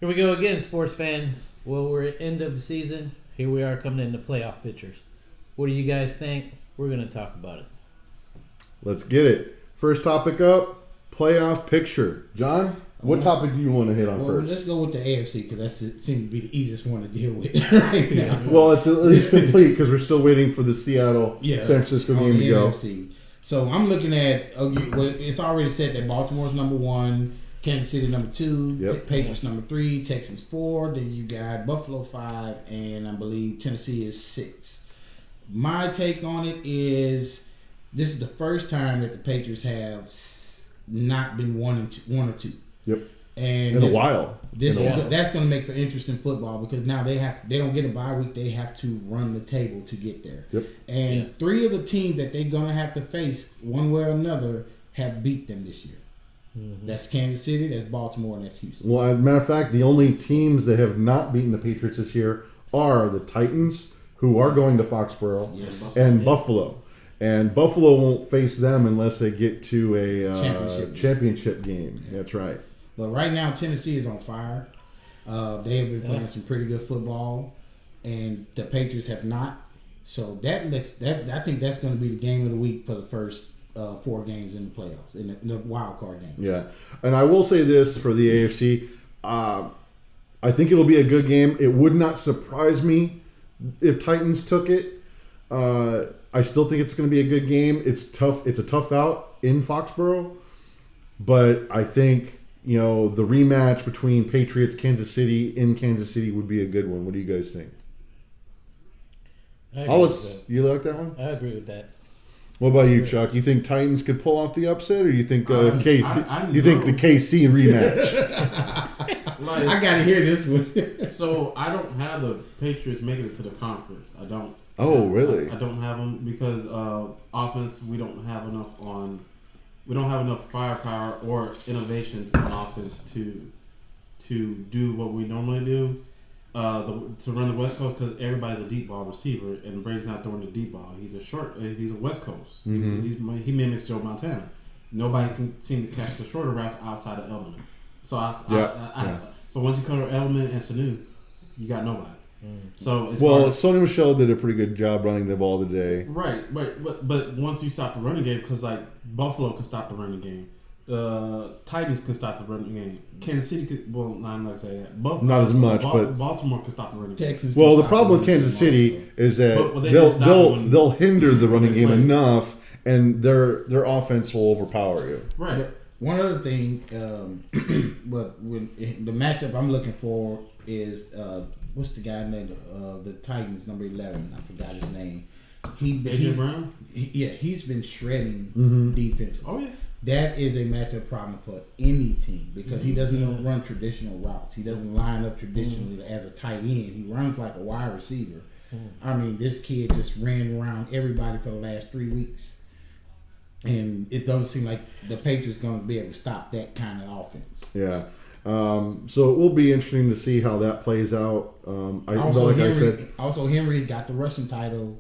Here we go again, sports fans. Well, we're at end of the season. Here we are coming into playoff pictures. What do you guys think? We're going to talk about it. Let's get it. First topic up, playoff picture. John, what topic do you want to hit on first? Let's go with the AFC because that seems to be the easiest one to deal with right now. Well, it's at least complete because we're still waiting for the Seattle-San Francisco game to go. NFC. So I'm looking at, it's already said that Baltimore's number 1, Kansas City number 2, Patriots number 3, Texans 4, then you got Buffalo 5, and I believe Tennessee is 6. My take on it is this is the first time that the Patriots have not been 1 or 2. Yep. And in a while. That's going to make for interesting football because now they don't get a bye week. They have to run the table to get there. Yep. And 3 of the teams that they're going to have to face one way or another have beat them this year. Mm-hmm. That's Kansas City, that's Baltimore, and that's Houston. Well, as a matter of fact, the only teams that have not beaten the Patriots this year are the Titans, who are going to Foxborough, and Buffalo. And Buffalo won't face them unless they get to a championship game. That's right. But right now, Tennessee is on fire. They have been playing some pretty good football, and the Patriots have not. So I think that's going to be the game of the week for the first 4 games in the playoffs, in the wild card game. Yeah, and I will say this for the AFC. I think it'll be a good game. It would not surprise me if Titans took it. I still think it's going to be a good game. It's tough. It's a tough out in Foxborough, but I think the rematch between Patriots Kansas City in Kansas City would be a good one. What do you guys think? You like that one? I agree with that. What about you, Chuck? You think Titans could pull off the upset, or you think KC? You think the KC rematch? I gotta hear this one. So I don't have the Patriots making it to the conference. I don't. Oh, really? I don't have them because offense. We don't have enough firepower or innovations in offense to do what we normally do. To run the West Coast because everybody's a deep ball receiver and Brady's not throwing the deep ball. He's a West Coast. Mm-hmm. He mimics Joe Montana. Nobody can seem to catch the shorter routes outside of Edelman. So so once you cover Edelman and Sanu, you got nobody. Mm-hmm. So Sony Michel did a pretty good job running the ball today. Right. But once you stop the running game, because like Buffalo can stop the running game. The Titans can stop the running game. Kansas City could, well, I'm not going to say that. Not as much, but Baltimore can stop the running game. Texas. Well, the problem with Kansas City is that they'll hinder the running game enough, and their offense will overpower you. Right. But one other thing, but when the matchup I'm looking for is what's the guy named the Titans number 11? I forgot his name. AJ Brown. He's been shredding defense. Oh yeah. That is a matchup problem for any team because he doesn't run traditional routes. He doesn't line up traditionally as a tight end. He runs like a wide receiver. I mean, this kid just ran around everybody for the last 3 weeks. And it doesn't seem like the Patriots going to be able to stop that kind of offense. Yeah. So it will be interesting to see how that plays out. Henry got the rushing title.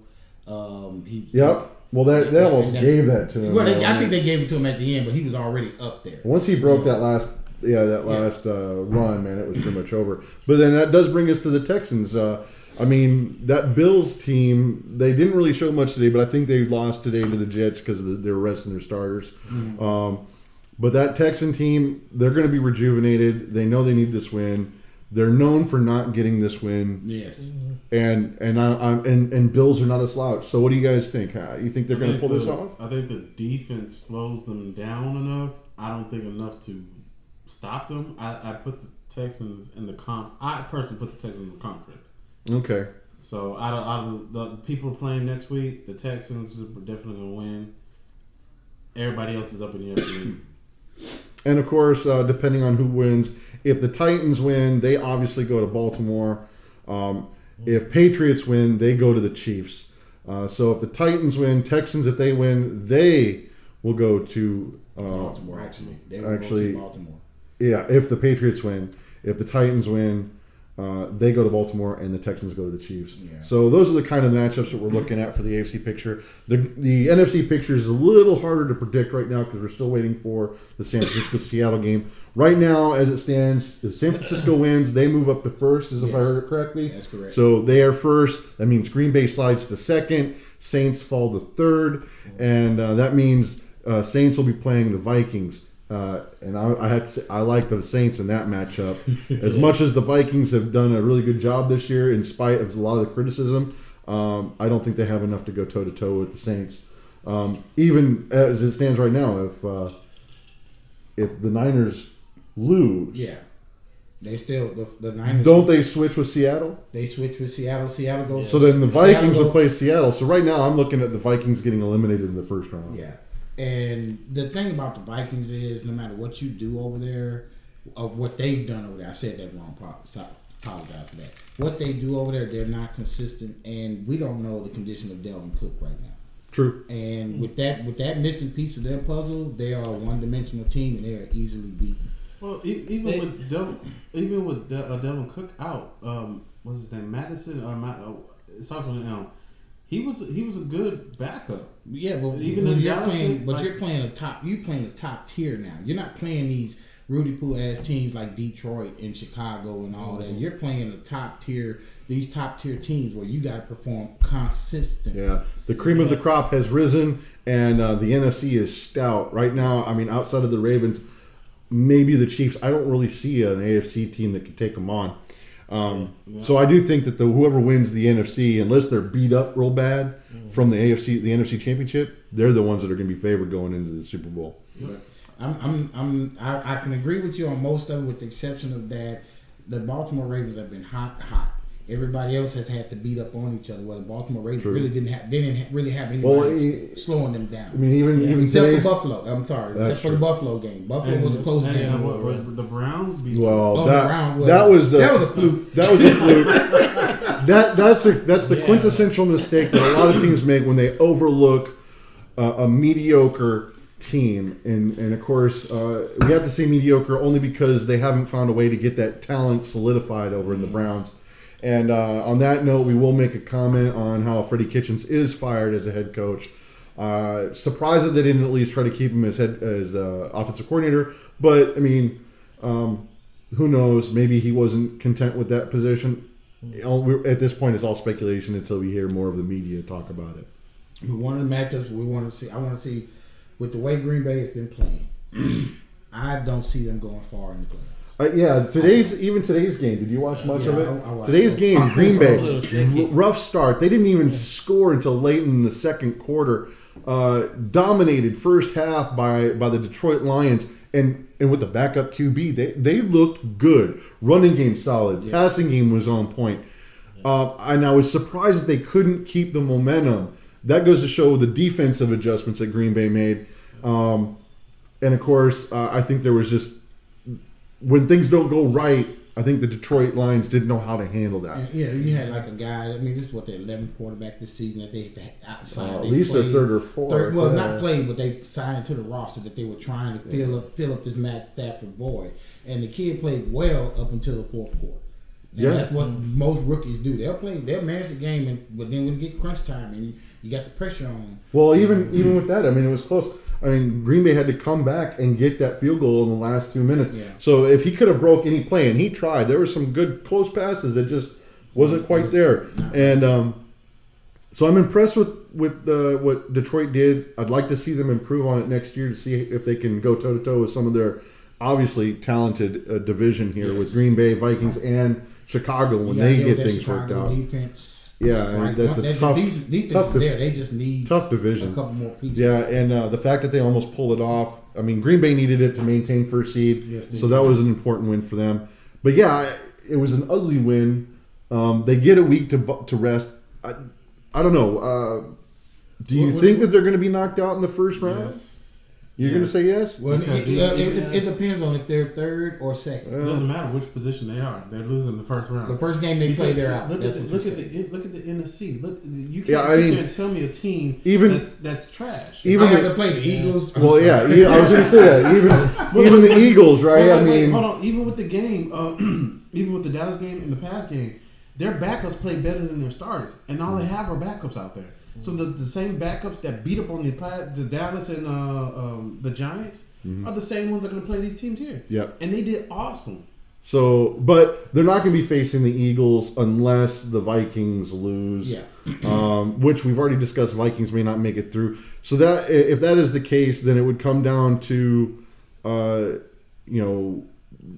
Well, they almost gave that to him. Well, I think they gave it to him at the end, but he was already up there. Once he broke that last run, man, it was pretty much over. But then that does bring us to the Texans. That Bills team, they didn't really show much today, but I think they lost today to the Jets because they were resting their starters. Mm-hmm. But that Texan team, they're going to be rejuvenated. They know they need this win. They're known for not getting this win. Yes. And Bills are not a slouch. So what do you guys think? You think they're going to pull this off? I think the defense slows them down enough. I don't think enough to stop them. I put the Texans in the I personally put the Texans in the conference. Okay. So out of the people playing next week, the Texans are definitely going to win. Everybody else is up in the air for me. And of course, depending on who wins, if the Titans win, they obviously go to Baltimore. If Patriots win, they go to the Chiefs. So if the Titans win, Texans, if they win, they will go to Baltimore. They will go to Baltimore. Yeah, if the Patriots win. If the Titans win, They go to Baltimore, and the Texans go to the Chiefs. Yeah. So those are the kind of matchups that we're looking at for the AFC picture. The NFC picture is a little harder to predict right now because we're still waiting for the San Francisco-Seattle game. Right now, as it stands, if San Francisco wins, they move up to first, if I heard it correctly. That's correct. So they are first. That means Green Bay slides to second. Saints fall to third. And that means Saints will be playing the Vikings. And I had to say, I like the Saints in that matchup. As much as the Vikings have done a really good job this year, in spite of a lot of the criticism, I don't think they have enough to go toe to toe with the Saints. Even as it stands right now, if the Niners lose, they still the Niners. Don't they switch with Seattle? They switch with Seattle. Seattle goes. So then the Vikings would play Seattle. So right now, I'm looking at the Vikings getting eliminated in the first round. Yeah. And the thing about the Vikings is, no matter what you do over there, of what they've done over there, I said that wrong. Apologize for that. What they do over there, they're not consistent, and we don't know the condition of Delvin Cook right now. True. And with that missing piece of their puzzle, they are a one-dimensional team, and they are easily beaten. Well, even with Devin Cook out, what's his name, Madison or it starts with an M. He was a good backup. Yeah, but even when in you're Dallas, playing, you're playing a top tier now. You're not playing these Rudy Poo ass teams like Detroit and Chicago and all that. You're playing these top tier teams where you got to perform consistently. Yeah, the cream of the crop has risen, and the NFC is stout right now. I mean, outside of the Ravens, maybe the Chiefs. I don't really see an AFC team that could take them on. So I do think that whoever wins the NFC, unless they're beat up real bad from the NFC Championship, they're the ones that are going to be favored going into the Super Bowl. But I can agree with you on most of it, with the exception of that the Baltimore Ravens have been hot. Everybody else has had to beat up on each other. Well, the Baltimore Ravens really didn't really have anybody slowing them down. I mean, even except for Buffalo. I'm sorry, except for the Buffalo game. Buffalo was a close game. The Browns beat. Well, that was a fluke. That was a fluke. That's the quintessential mistake that a lot of teams make when they overlook a mediocre team, and of course we have to say mediocre only because they haven't found a way to get that talent solidified over in the Browns. And on that note, we will make a comment on how Freddie Kitchens is fired as a head coach. Surprised that they didn't at least try to keep him as offensive coordinator. But I mean, who knows? Maybe he wasn't content with that position. At this point, it's all speculation until we hear more of the media talk about it. One of the matchups I want to see, with the way Green Bay has been playing, I don't see them going far in the playoffs. Today's game. Did you watch much of it? Today's game, Green Bay, rough start. They didn't even score until late in the second quarter. Dominated first half by the Detroit Lions, and with the backup QB, they looked good. Running game solid. Passing game was on point. And I was surprised that they couldn't keep the momentum. That goes to show the defensive adjustments that Green Bay made. And of course, I think there was just, when things don't go right, I think the Detroit Lions didn't know how to handle that. Yeah, you had like a guy. I mean, this is what their 11th quarterback this season that they've outside. At least their third or fourth. Not played, but they signed to the roster that they were trying to fill up this Matt Stafford void. And the kid played well up until the fourth quarter. And that's what most rookies do. They'll manage the game, but then when you get crunch time and you got the pressure on them. Well, even with that, I mean, it was close. I mean, Green Bay had to come back and get that field goal in the last 2 minutes. Yeah. So if he could have broke any play, and he tried, there were some good close passes that just wasn't quite there. And so I'm impressed with what Detroit did. I'd like to see them improve on it next year to see if they can go toe-to-toe with some of their obviously talented division here with Green Bay, Vikings, and Chicago when they get things worked out. Defense. Yeah, and that's a tough defense there. They just need tough division. A couple more pieces. Yeah, and the fact that they almost pulled it off. I mean, Green Bay needed it to maintain first seed, so that was an important win for them. But yeah, it was an ugly win. They get a week to rest. I don't know. Do you think that they're going to be knocked out in the first round? Yes. You're going to say yes? Well, Because it depends on if they're third or second. It doesn't matter which position they are. They're losing the first round. The first game they play, they're out. Look That's at what the you said. NFC. Look, you can't Yeah, sit I mean, there and tell me a team even- that's trash. even I have with- to play the Eagles. Well, yeah, I was going to say that. Even the Eagles, right? Well, I mean, hold on. Even with the game, even with the Dallas game and the past game, their backups play better than their starters, and all they have are backups out there. So the same backups that beat up on the Dallas and the Giants are the same ones that are going to play these teams here. Yep. And they did awesome. So, but they're not going to be facing the Eagles unless the Vikings lose. Yeah. Which we've already discussed. Vikings may not make it through. So that if that is the case, then it would come down to,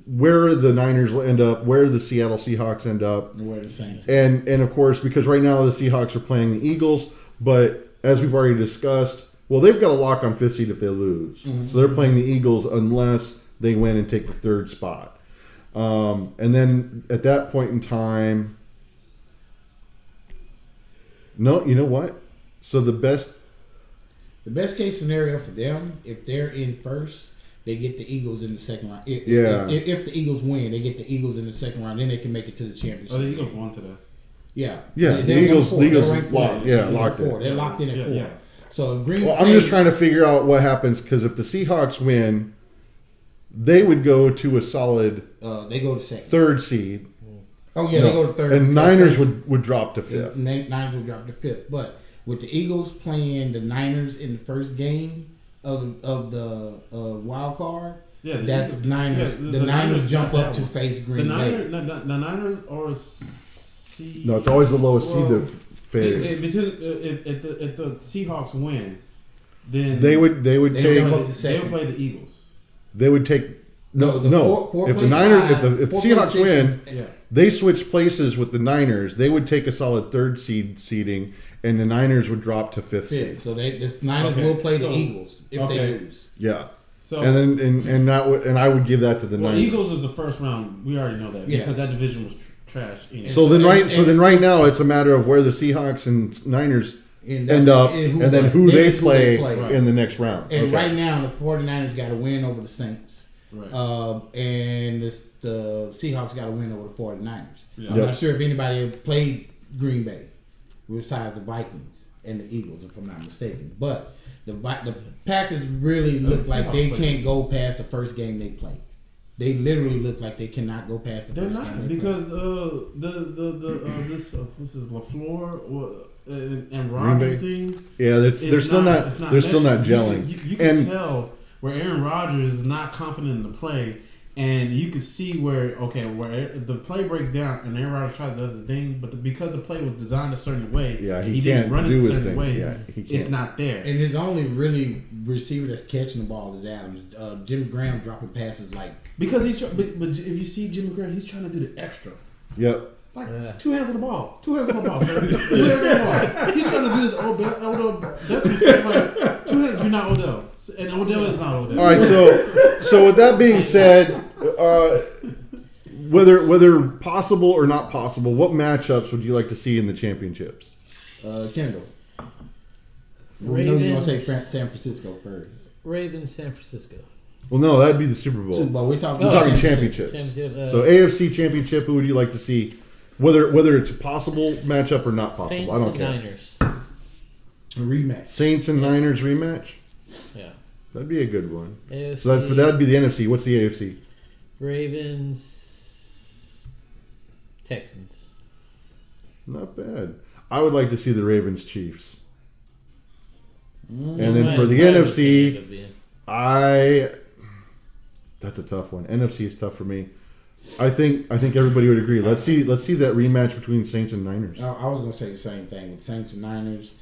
where the Niners will end up, where the Seattle Seahawks end up, And where the Saints. and of course, because right now the Seahawks are playing the Eagles, but as we've already discussed, well, they've got a lock on 5th seed if they lose. Mm-hmm. So they're playing the Eagles unless they win and take the 3rd spot. And then at that point in time, no, you know what? So the best case scenario for them, if they're in first, they get the Eagles in the second round. If the Eagles win, they get the Eagles in the second round. Then they can make it to the championship. Oh, the Eagles won today. Yeah. Yeah, the They're Eagles number 4. They're locked. ranked 4. Yeah, They're locked in. 4. They're locked in at 4. Yeah. So if Green Well, I'm just trying to figure out what happens because if the Seahawks win, they would go to a solid they go to second. 3rd seed. Oh yeah, they go to 3rd. And Niners would drop to 5th. Niners would drop to 5th. But with the Eagles playing the Niners in the first game of the wild card, that's Eagles, Niners. yeah, the Niners got jump that up to one. face Green Bay. The Niners are seed. No, it's always the lowest seed that fails. If the Seahawks win, then They would They take. jump up to they would second. play the Eagles. They would take. No. Four If the plays Niners, five, if the four plays Seahawks 6, win, Yeah. they switch places with the Niners. They would take a solid 3rd seeding, and the Niners would drop to 5th seed. So the Niners Okay, will play so- the Eagles if they lose. Yeah. So And then and I would give that to the well, Niners. Eagles is the first round. We already know that Yeah. because that division was trash. Anyway. So then and- right now it's a matter of where the Seahawks and Niners And end up, and then who they that's play Right. in the next round. And Okay. right now, the 49ers got to win over the Saints. Right. And the Seahawks got to win over the 49ers. Yeah. I'm Yep. not sure if anybody ever played Green Bay besides the Vikings and the Eagles, if I'm not mistaken. But the Packers really look the like Seahawks they played. can't go past the first game they played. They literally look like they cannot go past the They're first game. not they because this is LaFleur and Green Rodgers Bay. thing. Yeah, they're still not it's they're still not meshing. gelling. You can And tell where Aaron Rodgers is not confident in the play, and you can see where the play breaks down, and Aaron Rodgers tries to does his thing, but because the play was designed a certain way, Yeah, and he didn't can't run it do a his certain thing. way, Yeah, he it's can't. not there. And his only really receiver that's catching the ball is Adams. Jimmy Graham dropping passes like Because but if you see Jimmy Graham, he's trying to do the extra. Yep. Like 2 hands on the ball, 2 hands on the ball, sir. 2 hands on the ball. He's trying to do this Odell Beckham stuff. Like 2 hands, you're not Odell, and Odell is not Odell. All right, so with that being said, whether possible or not possible, what matchups would you like to see in the championships? Kendall. We know Ravens. you're gonna say San Francisco first. Ravens, San Francisco. Well, no, that'd be the Super Bowl. But we're talking, We're talking championships. Championship, So AFC championship, who would you like to see? Whether it's a possible matchup or not possible, Saints I don't and care. Niners. a rematch. Saints and Niners rematch. Yeah. That'd be a good one. AFC, So that'd be the NFC. What's the AFC? Ravens, Texans. Not bad. I would like to see the Ravens Chiefs. And then for the Might NFC, end up being- that's a tough one. NFC is tough for me. I think everybody would agree. Let's see that rematch between Saints and Niners. I was gonna say the same thing with Saints and Niners.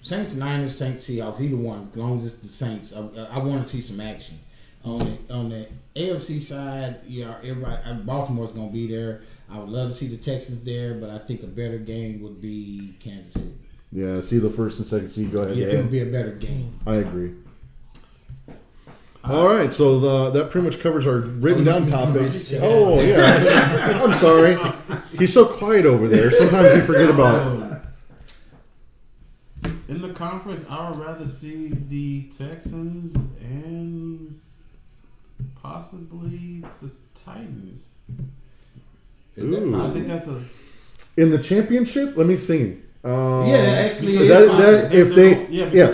Saints and Niners, Saints Seahawks, either one. As long as it's the Saints, I want to see some action. On the AFC side, everybody. Baltimore's gonna be there. I would love to see the Texans there, but I think a better game would be Kansas City. Yeah, see the first and second seed. Go ahead. Yeah, it would be a better game. I agree. All right, so that pretty much covers our written down topics. Oh yeah, I'm sorry. He's so quiet over there. Sometimes we forget about it. In the conference, I would rather see the Texans and possibly the Titans. Ooh. I think that's a In the championship, let me see. Actually, because they're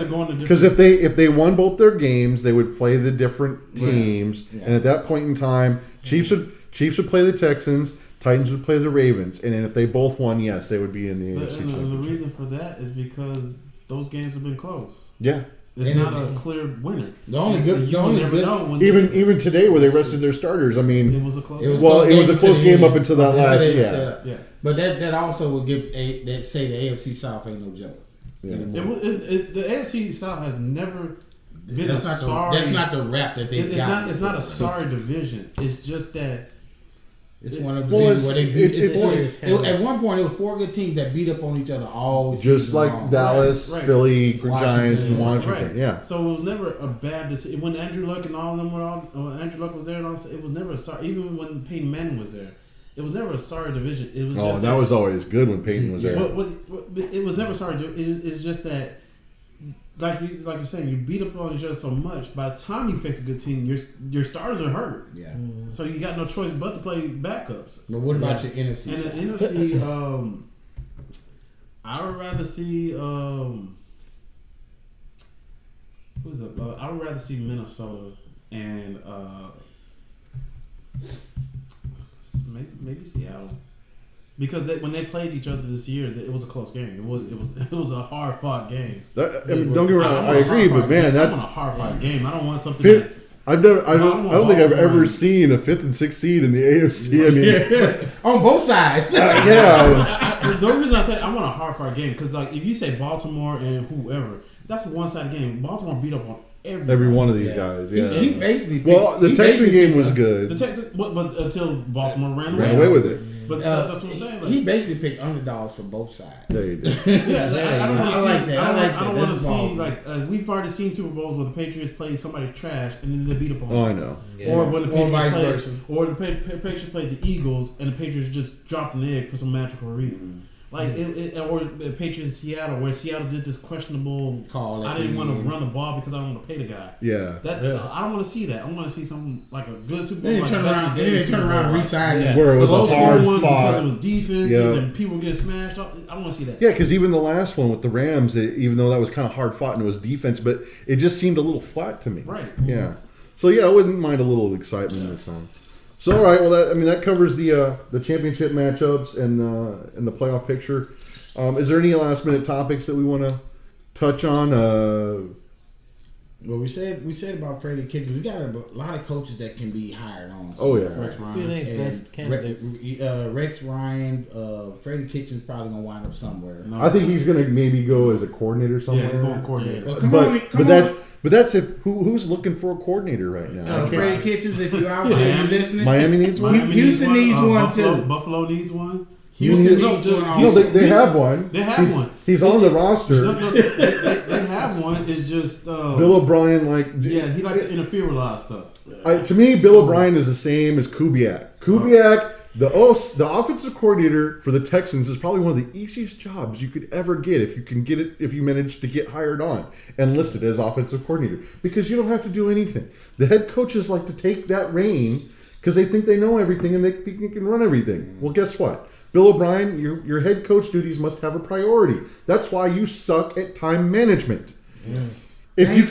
going to because if they won both their games, they would play the different teams, and at that point in time, Chiefs would play the Texans, Titans would play the Ravens, and then if they both won, yes, they would be in the AFC Championship. The reason for that is because those games have been close. Yeah. It's not a clear winner. Even today, where they rested their starters, I mean, it was a close. It was a close game up until that last. Yeah. But that also would give that say the AFC South ain't no joke. Yeah. The AFC South has never been that's not the rap that they got. It's not a sorry division. It's just that. It's one of the divisions where they beat. At one point, it was 4 good teams that beat up on each other all. Just like Dallas, Philly, Giants, and Washington. Right. Yeah. So it was never a bad decision. When Andrew Luck and all of them were Andrew Luck was there, and all, it was never a sorry. Even when Peyton Manning was there, it was never a sorry division. It was. That was always good when Peyton was there. It was never sorry. It's just that. Like you're saying, you beat up on each other so much. By the time you face a good team, your starters are hurt. Yeah. Mm-hmm. So you got no choice but to play backups. But what about your NFC? And the NFC, I would rather see who's up? I would rather see Minnesota and maybe Seattle. Because when they played each other this year, it was a close game. It was a hard fought game. Don't get me wrong, I agree, but man, I want a hard fought game. I don't want something. I don't think I've ever seen a 5th and 6th seed in the AFC. I mean, on both sides. The reason I say I want a hard fought game because like if you say Baltimore and whoever, that's a one sided game. Baltimore beat up on every one of these guys. Yeah, he basically. The Texan game was good. The Texans, but until Baltimore ran away with it. But that's what I'm saying. Like, he basically picked underdogs for both sides. There you go. I don't want to see. like that. I don't want to see like we've already seen Super Bowls where the Patriots played somebody trash and then they beat up on them. Oh, I know. Yeah. Or when the Patriots Patriots played the Eagles and the Patriots just dropped an egg for some magical reason. Like or the Patriots in Seattle, where Seattle did this questionable call. I didn't want to run the ball because I don't want to pay the guy. Yeah, I don't want to see that. I want to see something like a good Super Bowl. They turn around and re-sign where it was a hard one spot because it was defenses and people getting smashed. I want to see that. Yeah, because even the last one with the Rams, even though that was kind of hard fought and it was defense, but it just seemed a little flat to me. Right. Yeah. So yeah, I wouldn't mind a little excitement in this one. So all right, well that covers the championship matchups and the playoff picture. Is there any last minute topics that we want to touch on? Well, we said about Freddie Kitchens. We got a lot of coaches that can be hired on. Oh yeah, Rex Ryan. Rex Ryan, Freddie Kitchens probably gonna wind up somewhere. I think he's gonna maybe go as a coordinator somewhere. Yeah, he's going coordinator. But that's if who's looking for a coordinator right now? Freddie Kitchens, if you're out there and listening, Miami needs one. Houston needs one too. Buffalo needs one. Houston needs one. No, they have one. They have one. He's on the roster. They have one. It's just Bill O'Brien. he likes to interfere with a lot of stuff. To me, Bill O'Brien is the same as Kubiak. Kubiak, the offensive coordinator for the Texans, is probably one of the easiest jobs you could ever get if you manage to get hired on and listed as offensive coordinator, because you don't have to do anything. The head coaches like to take that reign because they think they know everything and they think they can run everything. Well, guess what? Bill O'Brien, your head coach duties must have a priority. That's why you suck at time management. Yes. If you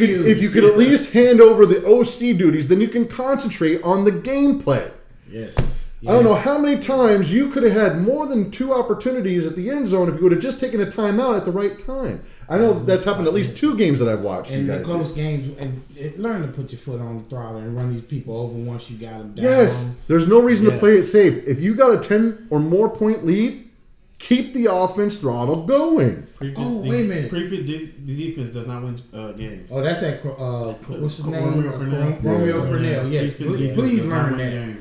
could at least hand over the OC duties, then you can concentrate on the gameplay. Yes. I don't know how many times you could have had more than 2 opportunities at the end zone if you would have just taken a timeout at the right time. I know that's happened at least 2 games that I've watched. And the close games, and learn to put your foot on the throttle and run these people over once you got them down. Yes, there's no reason to play it safe. If you got a 10 or more point lead, keep the offense throttle going. Wait a minute. The defense does not win games. Oh, that's that. What's his name? Romeo Cornell. Yes, please learn that.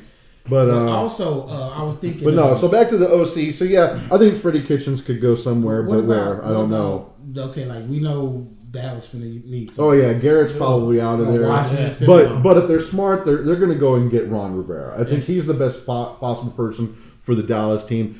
But also, I was thinking. But no, so back to the OC. So yeah, I think Freddie Kitchens could go somewhere, but where? I don't know. Okay, like we know Dallas finna need. Oh yeah, Garrett's probably out of there. But if they're smart, they're going to go and get Ron Rivera. I think he's the best possible person for the Dallas team.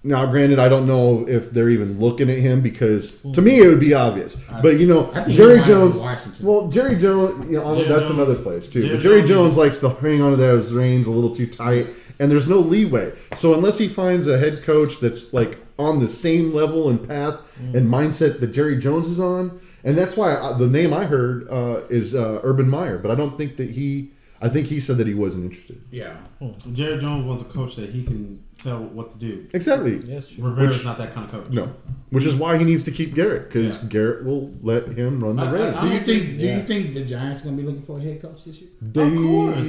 Now, granted, I don't know if they're even looking at him because to me it would be obvious. But I think Jerry he might Jones. have Washington. Well, Jerry Jones, Jerry that's Jones- another place too. Jerry But Jerry Jones- Jones likes to hang on to those reins a little too tight, and there's no leeway. So unless he finds a head coach that's like on the same level and path and mindset that Jerry Jones is on, and that's why the name I heard is Urban Meyer. But I don't think that I think he said that he wasn't interested. Yeah. Jerry Jones wants a coach that he can tell what to do. Exactly. Yes, sure. Rivera's not that kind of coach. No. Which is why he needs to keep Garrett, because Yeah. Garrett will let him run the reins. Do you think? Do Yeah. you think the Giants gonna be looking for a head coach this year? Of course.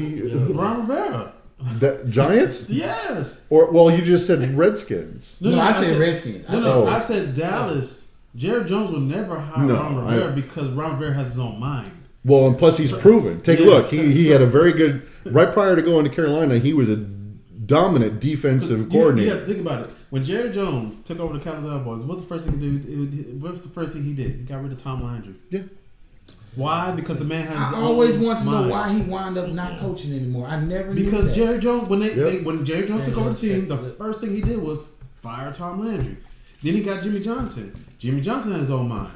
Ron Rivera. The Giants? Yes. Well, you just said Redskins. No, I said Redskins. Oh. I said Dallas. Jerry Jones will never hire No, Ron Rivera because Ron Rivera has his own mind. Well, and plus he's proven. Take a Yeah. look. He had a very good right prior to going to Carolina. He was a dominant defensive coordinator. You have to think about it. When Jerry Jones took over the Cowboys, what's the first thing he did? What's the first thing he did? He got rid of Tom Landry. Yeah. Why? Because the man has his I always own wanted to know mind. why he wound up not coaching anymore. I never knew Because that. Jerry Jones, when Yep. when Jerry Jones took over the team, the Yep. first thing he did was fire Tom Landry. Then he got Jimmy Johnson. Jimmy Johnson had his own mind.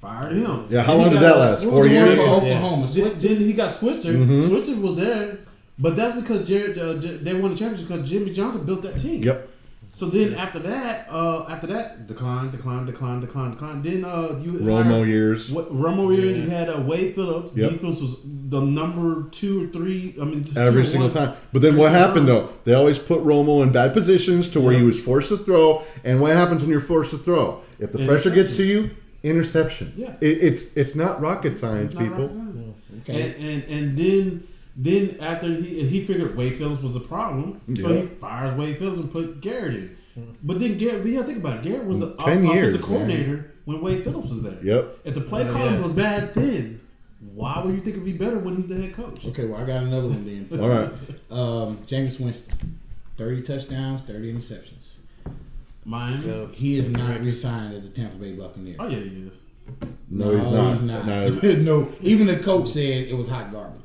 Fired him. Yeah, how Then long he does got that last? Who 4 was the one years? for Yeah. Oklahoma? Then, Switzer? then he got Switzer. Mhm. Switzer was there, but that's because they won the championship because Jimmy Johnson built that team. Yep. So then after that, decline. Then you Romo hired- years. Romo years. You had Wade Phillips. Yep. Defense was the number 2 or 3. I mean, Every 2 or single 1. time. But then Every what single happened time. though? They always put Romo in bad positions to where he Yeah. was forced to throw. And what happens when you're forced to throw? If the pressure gets to Interception. you, interception. Yeah. It's not rocket science, It's not people. rocket science. Okay. And then after he figured Wade Phillips was the problem, so Yeah. he fires Wade Phillips and put Garrett in. But then Garrett, we got to think about it. Garrett was the 10 years, offensive coordinator when Wade Phillips was there. Yep. If the play Oh, calling yeah. was bad then, why would you think it'd be better when he's the head coach? Okay, well, I got another one then. All right. Jameis Winston, 30 touchdowns, 30 interceptions. Miami. Go. He is not re-signed as a Tampa Bay Buccaneer. Oh yeah, he is. No, he's not. He's not. No. No, even the coach said it was hot garbage.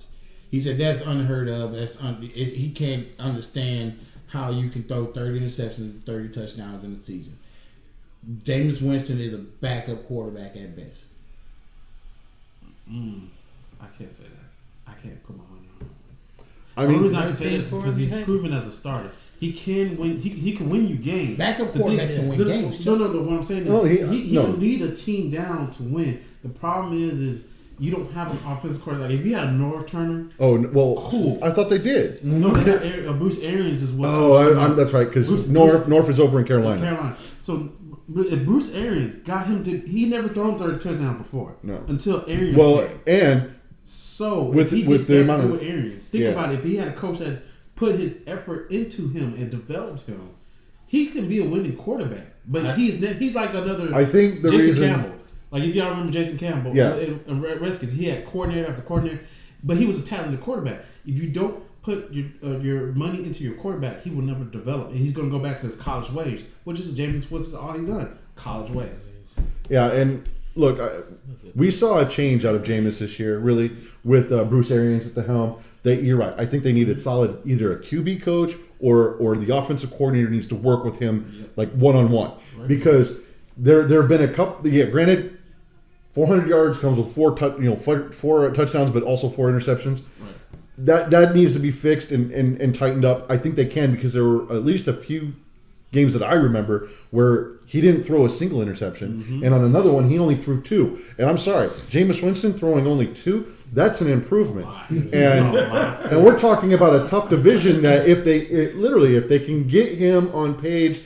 He said that's unheard of. He can't understand how you can throw 30 interceptions and 30 touchdowns in a season. Jameis Winston is a backup quarterback at best. I can't say that. I can't put my money on him. I The only mean, reason I can say that is for because he's him? proven as a starter. He can win. He can win you games. Backup The thing- quarterbacks can win the- games. No. What I'm saying is No, he no. can lead a team down to win. The problem is you don't have an offensive quarterback. If you had a North Turner, well, Cool. I thought they did. no, they have Bruce Arians is what. That's right. Because Bruce- North is over in Carolina. Carolina. So if Bruce Arians got him to, he never thrown 30 touchdowns before. No. Until Arians. Well, came. and So with- if he with did the that amount good of- with Arians, think Yeah. about it. If he had a coach that put his effort into him and developed him, he can be a winning quarterback. But he's like another. I think the Jason reason- Campbell. Like if y'all remember Jason Campbell, Yeah. in Redskins, he had coordinator after coordinator, but he was a talented quarterback. If you don't put your money into your quarterback, he will never develop, and he's going to go back to his college ways, which is James Winston all he's done, college ways. yeah, and look, we saw a change out of Jameis this year, really, with Bruce Arians at the helm. You're right. I think they needed solid either a QB coach or the offensive coordinator needs to work with him like one-on-one because there have been a couple. Yeah, granted, 400 yards comes with four touchdowns, but also 4 interceptions. Right. That needs to be fixed and tightened up. I think they can because there were at least a few games that I remember where he didn't throw a single interception, and on another one he only threw 2. And I'm sorry, Jameis Winston throwing only 2, that's an improvement. And we're talking about a tough division that if they can get him on page.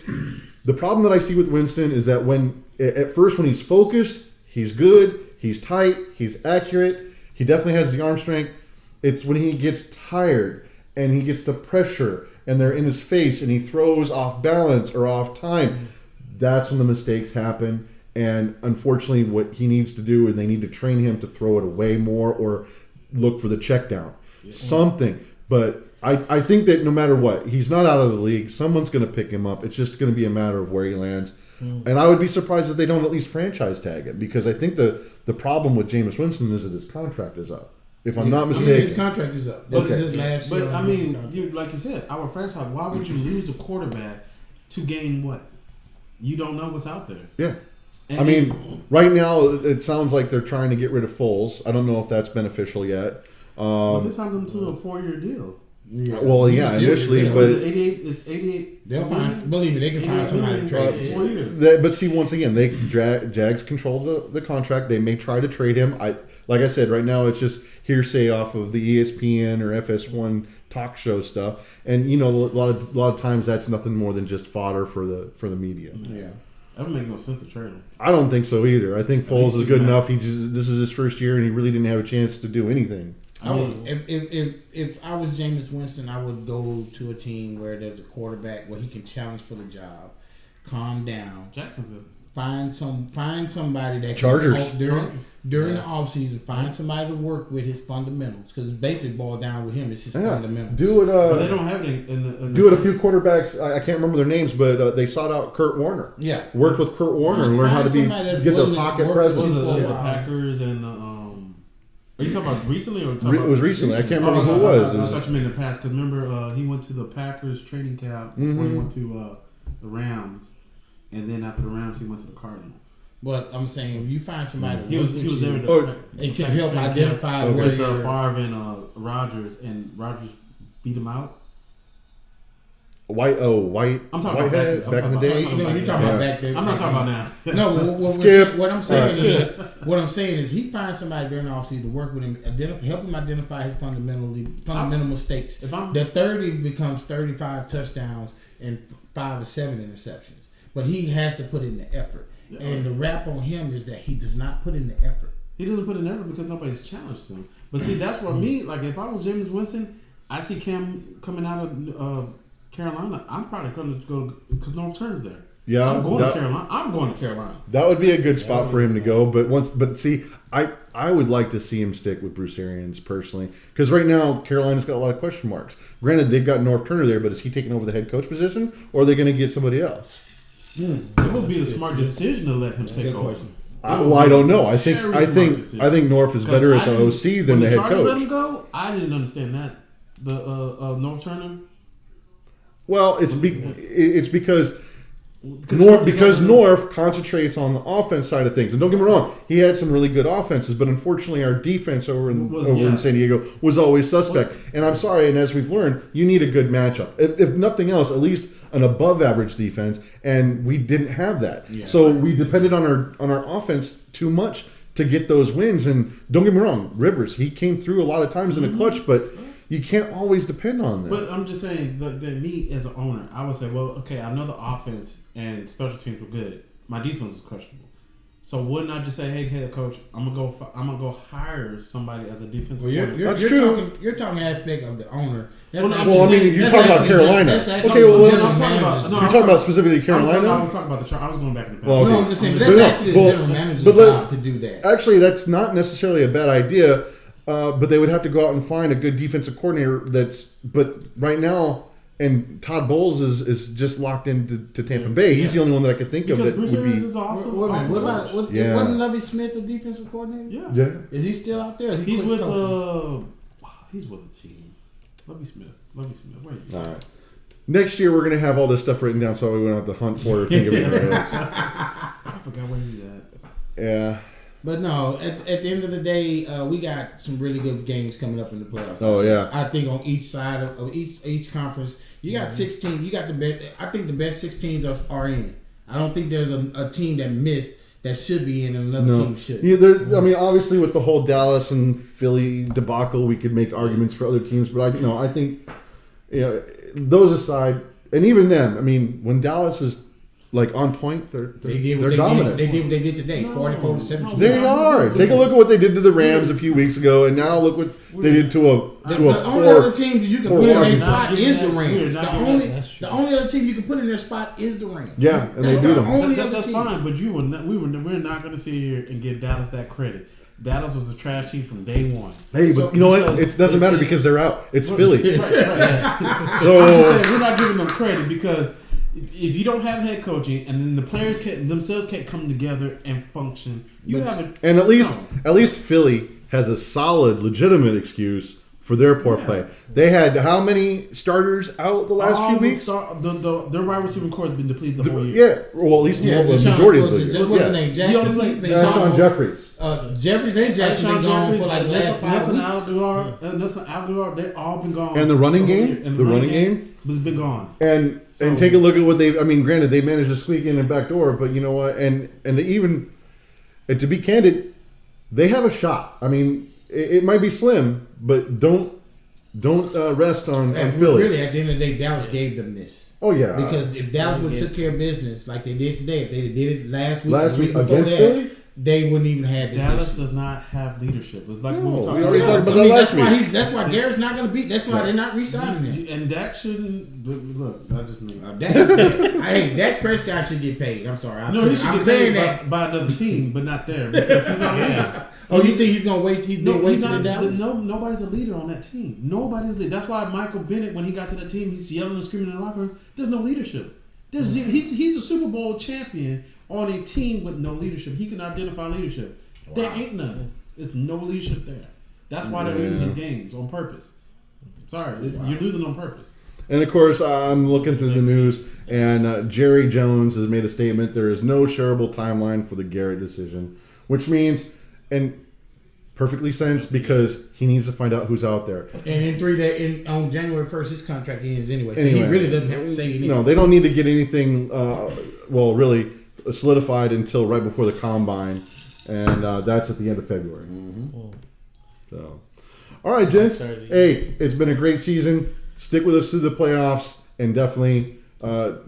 The problem that I see with Winston is that when he's focused, he's good, he's tight, he's accurate, he definitely has the arm strength. It's when he gets tired and he gets the pressure and they're in his face and he throws off balance or off time, that's when the mistakes happen. And unfortunately, what he needs to do is they need to train him to throw it away more or look for the check down. Something. But I think that no matter what, he's not out of the league. Someone's going to pick him up. It's just going to be a matter of where he lands. And I would be surprised if they don't at least franchise tag him because I think the problem with Jameis Winston is that his contract is up. If I'm not mistaken. His contract is up. This is his last year. But I mean, like you said, our franchise. Why would you lose a quarterback to gain what? you don't know what's out there. Yeah. And I mean, right now it sounds like they're trying to get rid of Foles. I don't know if that's beneficial yet. but they signed him to a 4-year deal. Yeah. Well, yeah, initially, Yeah. but It's 88. It's 88. They'll find. Believe me, they can find somebody to trade it. 4 years. but see, once again, Jags control the contract. They may try to trade him. Like I said, right now it's just hearsay off of the ESPN or FS1 talk show stuff, and a lot of times that's nothing more than just fodder for the media. Yeah. That would make no sense to trade him. I don't think so either. I think Foles least is you good can enough. This is his first year, and he really didn't have a chance to do anything. I would, if I was Jameis Winston, I would go to a team where there's a quarterback where he can challenge for the job, calm down, Jacksonville. find somebody that Chargers. During the offseason, find somebody to work with his fundamentals, because it's basically boiled down with him. It's his fundamentals. Do it. But they don't have it in Do it. A few quarterbacks. I can't remember their names, but they sought out Kurt Warner. Yeah. Worked with Kurt Warner and learned how to get their pocket presence. Was it the Packers and are you talking about recently or It was recently. I can't remember who it was. I thought you meant in the past, because remember he went to the Packers training camp before he went to the Rams, and then after the Rams he went to the Cardinals. But I'm saying, if you find somebody, He was there at and can help identify where with you're. Favre and Rodgers, and Rodgers beat him out. White. I'm talking about Whitehead back in the day. No, you're talking about back there. I'm not talking about now. No, Skip. what I'm saying is, he finds somebody during the offseason to work with him, help him identify his fundamental mistakes. The 30 becomes 35 touchdowns and 5 or 7 interceptions, but he has to put in the effort. Yeah. And the rap on him is that he does not put in the effort. He doesn't put in effort because nobody's challenged him. But see, that's what me, like, if I was Jameis Winston, I see Cam coming out of Carolina. I'm probably going to go because North Turner's there. Yeah, I'm going to Carolina. That would be a good spot for him to go. But see, I would like to see him stick with Bruce Arians personally, because right now Carolina's got a lot of question marks. Granted, they've got North Turner there, but is he taking over the head coach position, or are they going to get somebody else? It would be a smart decision to let him take over. I don't know. I think North is better at the OC than the head coach. Let him go. I didn't understand that. The North Turner. Well, it's because North concentrates on the offense side of things. And don't get me wrong, he had some really good offenses, but unfortunately our defense over in San Diego was always suspect. And I'm sorry, and as we've learned, you need a good matchup. If nothing else, at least an above average defense, and we didn't have that. Yeah. So we depended on our offense too much to get those wins. And don't get me wrong, Rivers, he came through a lot of times in a clutch, but you can't always depend on that. But I'm just saying that me as an owner, I would say, well, okay, I know the offense and special teams were good. My defense is questionable. So wouldn't I just say, hey, head coach, I'm gonna go hire somebody as a defensive coordinator? That's true. You're talking aspect of the owner. You're talking about Carolina. Okay, well, you're talking about specifically Carolina. I was talking about the Chargers. I was going back in the past. Well, no, I'm just saying, but that's actually the general manager's job to do that. Actually, that's not necessarily a bad idea. But they would have to go out and find a good defensive coordinator. But right now, and Todd Bowles is just locked into Tampa Bay. He's the only one that I could think of that Bruce would be. Is awesome. Wasn't Lovie Smith a defensive coordinator? Yeah. Is he still out there? He's with he's with a team. Lovie Smith. Where is he? All right. Next year we're gonna have all this stuff written down, so we won't have to hunt for it or think of it. I forgot where he's at. Yeah. But no, at the end of the day, we got some really good games coming up in the playoffs. Oh yeah, I think on each side of each conference, you got 16. You got the best. I think the best 6 teams are in. I don't think there's a team that missed that should be in and another team should. Yeah, I mean, obviously with the whole Dallas and Philly debacle, we could make arguments for other teams, but I think those aside, and even them, I mean, when Dallas is like on point, they're dominant. They did what they did today, 44-17. They are. Take a look at what they did to the Rams a few weeks ago, and now look what they did to a. The only other team that you can put in their spot is the Rams. The only other team you can put in their spot is the Rams. Yeah, and they beat them. That's fine, but we're not going to sit here and give Dallas that credit. Dallas was a trash team from day one. Hey, but you know what? It doesn't matter because they're out. It's Philly. Right. So I'm just saying, we're not giving them credit because if you don't have head coaching and then the players themselves can't come together and function, you haven't. And at least Philly has a solid, legitimate excuse for their poor play. They had how many starters out the last few weeks? Their wide receiving core has been depleted the whole year. Yeah, well, at least the majority of the year. What's his name? Jackson. Deshaun Jeffries. Jeffries and Jackson been gone for like the last 5 weeks. Nelson Aguilar, they've all been gone. And the running game? And the running game has been gone. And take a look at what I mean, granted, they managed to squeak in a back door, but you know what? And to be candid, they have a shot. I mean, it might be slim, but don't rest on Philly. Really, at the end of the day, Dallas gave them this. Oh yeah, because if Dallas would have took care of business like they did today, if they did it last week against Philly, they wouldn't even have this. Dallas does not have leadership. It's like we already talked about that last week. That's why Garrett's not going to beat. That's why they're not re-signing him. And Dak shouldn't. Look, not just me. Dak Prescott should get paid. I'm sorry. He should get paid by another team, but not there because he's not a leader. Oh, you think he's going to waste? He's wasting in Dallas? No, nobody's a leader on that team. Nobody's a leader. That's why Michael Bennett, when he got to that team, he's yelling and screaming in the locker room. There's no leadership. He's a Super Bowl champion on a team with no leadership. He can identify leadership. Wow. There ain't none. There's no leadership there. That's why they're losing these games on purpose. Sorry, you're losing on purpose. And of course, I'm looking through the news, and Jerry Jones has made a statement. There is no shareable timeline for the Garrett decision, which means, and perfectly sense, because he needs to find out who's out there. And in 3 days, on January 1st, his contract ends anyway, so he really doesn't have to say anything. No, they don't need to get anything, really solidified until right before the combine, and that's at the end of February. Mm-hmm. So, all right, gents. Hey, it's been a great season. Stick with us through the playoffs, and definitely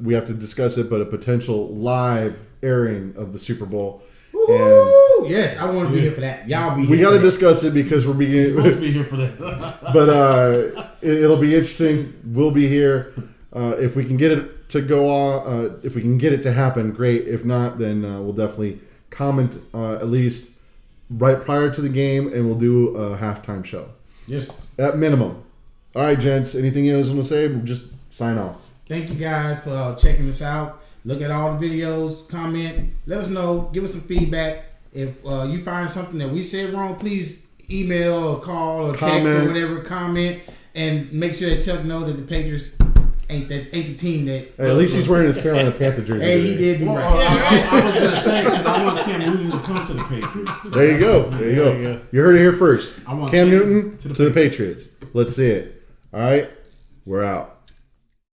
we have to discuss it, but a potential live airing of the Super Bowl. And yes, I want to be here for that. Y'all be here. We got to discuss it because we're supposed to be here for that. But it'll be interesting. We'll be here if we can get it to go on. If we can get it to happen, great. If not, then we'll definitely comment at least right prior to the game, and we'll do a halftime show. Yes, at minimum. All right, gents. Anything else you want to say? We'll just sign off. Thank you guys for checking us out. Look at all the videos, comment, let us know, give us some feedback. If you find something that we said wrong, please email or call or text or whatever, comment, and make sure that Chuck know that the Patriots ain't the team that. Hey, at least he's wearing his Carolina Panther jersey. Hey, he did be right. I was gonna say because I want Cam Newton to come to the Patriots. There you go. You heard it here first. Cam Newton to the Patriots. Let's see it. All right, we're out.